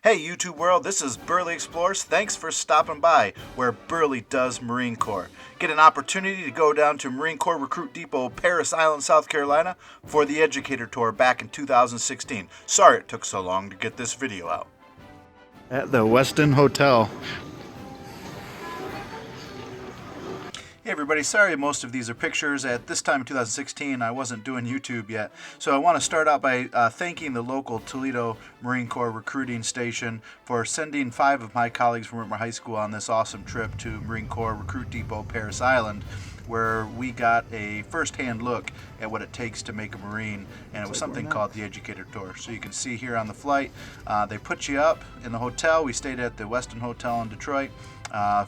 Hey YouTube world, this is Burly Explores. Thanks for stopping by where Burly does Marine Corps. Get an opportunity to go down to Marine Corps Recruit Depot, Parris Island, South Carolina for the Educator tour back in 2016. Sorry it took so long to get this video out. At the Westin Hotel. Hey everybody, sorry most of these are pictures. At this time in 2016 I wasn't doing YouTube yet, so I want to start out by thanking the local Toledo Marine Corps recruiting station for sending 5 of my colleagues from Whitmer High School on this awesome trip to Marine Corps Recruit Depot, Parris Island, where we got a first-hand look at what it takes to make a Marine, and it was something called the Educator tour. So you can see here on the flight, they put you up in the hotel. We stayed at the Westin Hotel in Detroit,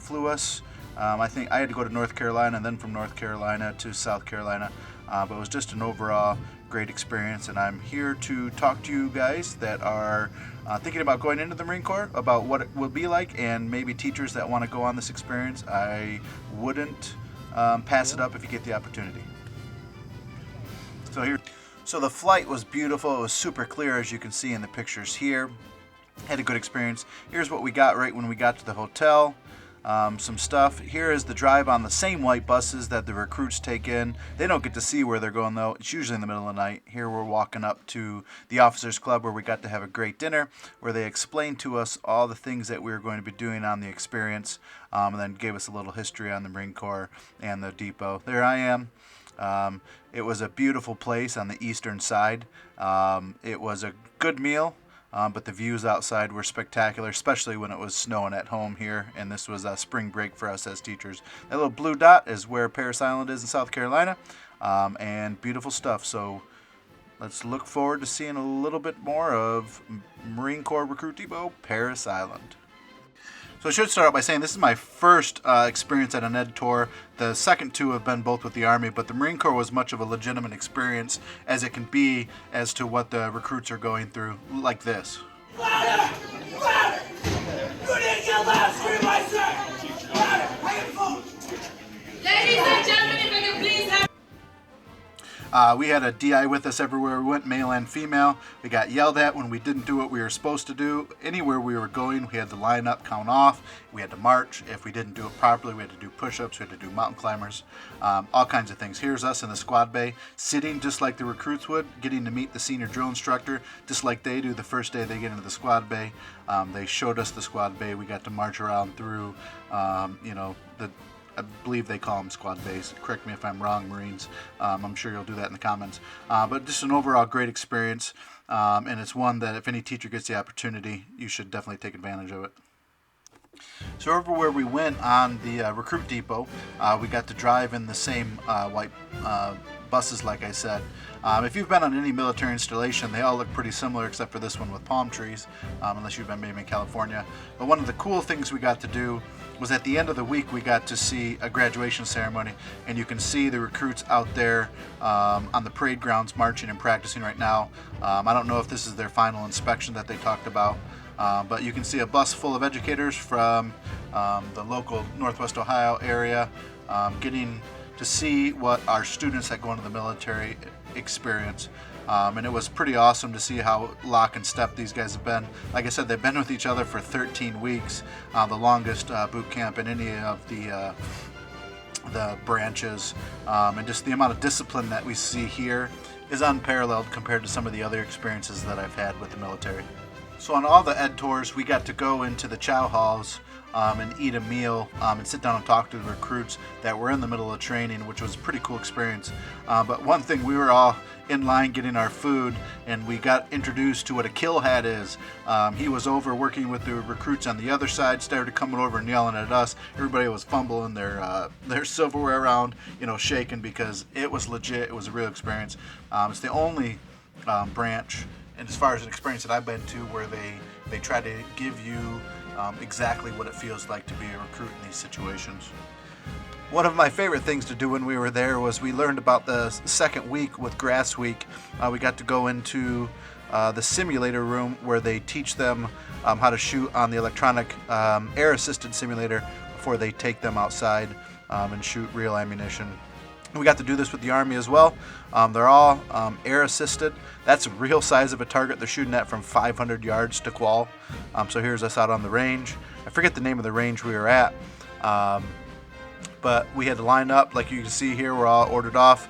flew us. I think I had to go to North Carolina and then from North Carolina to South Carolina, but it was just an overall great experience, and I'm here to talk to you guys that are thinking about going into the Marine Corps about what it will be like, and maybe teachers that want to go on this experience. I wouldn't pass it up if you get the opportunity. So the flight was beautiful. It was super clear, as you can see in the pictures here. Had a good experience. Here's what we got right when we got to the hotel. Some stuff. Here is the drive on the same white buses that the recruits take in. They don't get to see where they're going though. It's usually in the middle of the night. Here we're walking up to the Officers Club where we got to have a great dinner, where they explained to us all the things that we were going to be doing on the experience, and then gave us a little history on the Marine Corps and the depot. There I am. It was a beautiful place on the eastern side. It was a good meal. But the views outside were spectacular, especially when it was snowing at home here, and this was a spring break for us as teachers. That little blue dot is where Parris Island is in South Carolina, and beautiful stuff. So let's look forward to seeing a little bit more of Marine Corps Recruit Depot, Parris Island. So I should start out by saying this is my first experience at an ed tour. The second 2 have been both with the Army, but the Marine Corps was much of a legitimate experience as it can be as to what the recruits are going through, like this. Louder! Louder! You need to get loud, scream my sir! Louder! Painful! Ladies and gentlemen, if I can please have... We had a DI with us everywhere we went, male and female. We got yelled at when we didn't do what we were supposed to do. Anywhere we were going, we had to line up, count off. We had to march. If we didn't do it properly, we had to do push-ups. We had to do mountain climbers, all kinds of things. Here's us in the squad bay, sitting just like the recruits would, getting to meet the senior drill instructor, just like they do the first day they get into the squad bay. They showed us the squad bay. We got to march around through, I believe they call them squad bays. Correct me if I'm wrong, Marines. I'm sure you'll do that in the comments. But just an overall great experience, and it's one that if any teacher gets the opportunity, you should definitely take advantage of it. So everywhere we went on the Recruit Depot, we got to drive in the same white buses, like I said. If you've been on any military installation, they all look pretty similar except for this one with palm trees, unless you've been maybe in California. But one of the cool things we got to do was at the end of the week we got to see a graduation ceremony, and you can see the recruits out there on the parade grounds marching and practicing right now. I don't know if this is their final inspection that they talked about, but you can see a bus full of educators from the local Northwest Ohio area getting to see what our students that go into the military experience. And it was pretty awesome to see how lock and step these guys have been. Like I said, they've been with each other for 13 weeks, the longest boot camp in any of the branches. And just the amount of discipline that we see here is unparalleled compared to some of the other experiences that I've had with the military. So on all the ed tours, we got to go into the chow halls and eat a meal and sit down and talk to the recruits that were in the middle of training, which was a pretty cool experience. But one thing, we were all in line getting our food, and we got introduced to what a kill hat is. He was over working with the recruits on the other side, started coming over and yelling at us. Everybody was fumbling their silverware around, shaking, because it was legit. It was a real experience. It's the only branch, and as far as an experience that I've been to, where they try to give you exactly what it feels like to be a recruit in these situations. One of my favorite things to do when we were there was we learned about the second week with Grass Week. We got to go into the simulator room where they teach them how to shoot on the electronic air-assisted simulator before they take them outside and shoot real ammunition. We got to do this with the Army as well. They're all air assisted. That's the real size of a target. They're shooting at from 500 yards to qual. So here's us out on the range. I forget the name of the range we were at. But we had to line up. Like you can see here, we're all ordered off.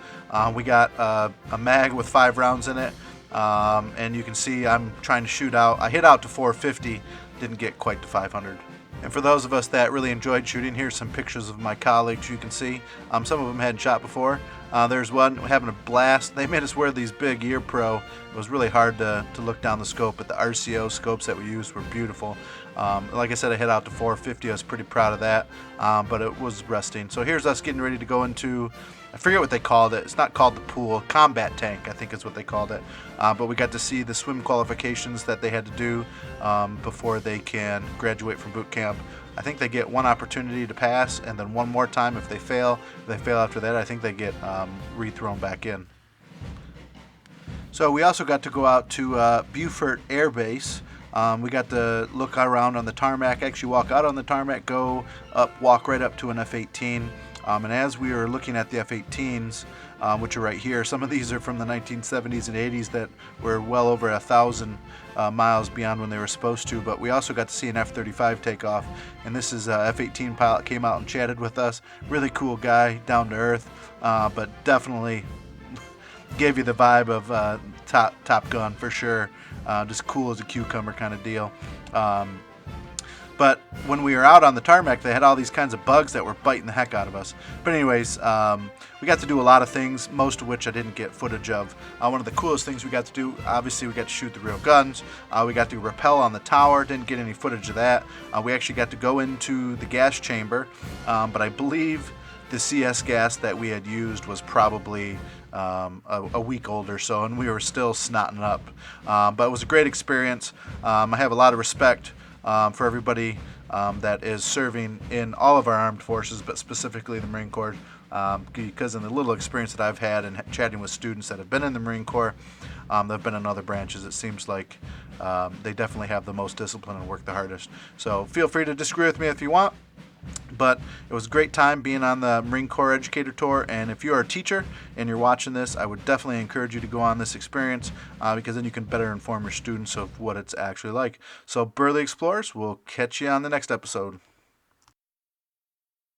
We got a mag with 5 rounds in it. And you can see I'm trying to shoot out. I hit out to 450, didn't get quite to 500. And for those of us that really enjoyed shooting, here's some pictures of my colleagues you can see. Some of them hadn't shot before. There's one having a blast. They made us wear these big ear pro. It was really hard to look down the scope, but the RCO scopes that we used were beautiful. Like I said, I hit out to 450. I was pretty proud of that, but it was resting. So here's us getting ready to go into, I forget what they called it. It's not called the pool. Combat tank, I think is what they called it. But we got to see the swim qualifications that they had to do before they can graduate from boot camp. I think they get one opportunity to pass, and then one more time if they fail. If they fail after that, I think they get re-thrown back in. So we also got to go out to Beaufort Air Base. We got to look around on the tarmac, actually walk out on the tarmac, go up, walk right up to an F-18. And as we were looking at the F-18s, which are right here, some of these are from the 1970s and 80s that were well over 1,000 miles beyond when they were supposed to. But we also got to see an F-35 take off. And this is F-18 pilot came out and chatted with us. Really cool guy, down to earth, but definitely gave you the vibe of Top Gun for sure. Just cool as a cucumber kind of deal. But when we were out on the tarmac, they had all these kinds of bugs that were biting the heck out of us. But anyways, we got to do a lot of things, most of which I didn't get footage of. One of the coolest things we got to do, obviously, we got to shoot the real guns. We got to rappel on the tower, didn't get any footage of that. We actually got to go into the gas chamber, but I believe the CS gas that we had used was probably a week old or so, and we were still snotting up. But it was a great experience. I have a lot of respect for everybody that is serving in all of our armed forces, but specifically the Marine Corps, because in the little experience that I've had and chatting with students that have been in the Marine Corps, that have been in other branches, it seems like they definitely have the most discipline and work the hardest. So feel free to disagree with me if you want. But it was a great time being on the Marine Corps Educator Tour, and if you are a teacher and you're watching this, I would definitely encourage you to go on this experience because then you can better inform your students of what it's actually like. So Burly Explorers, we'll catch you on the next episode.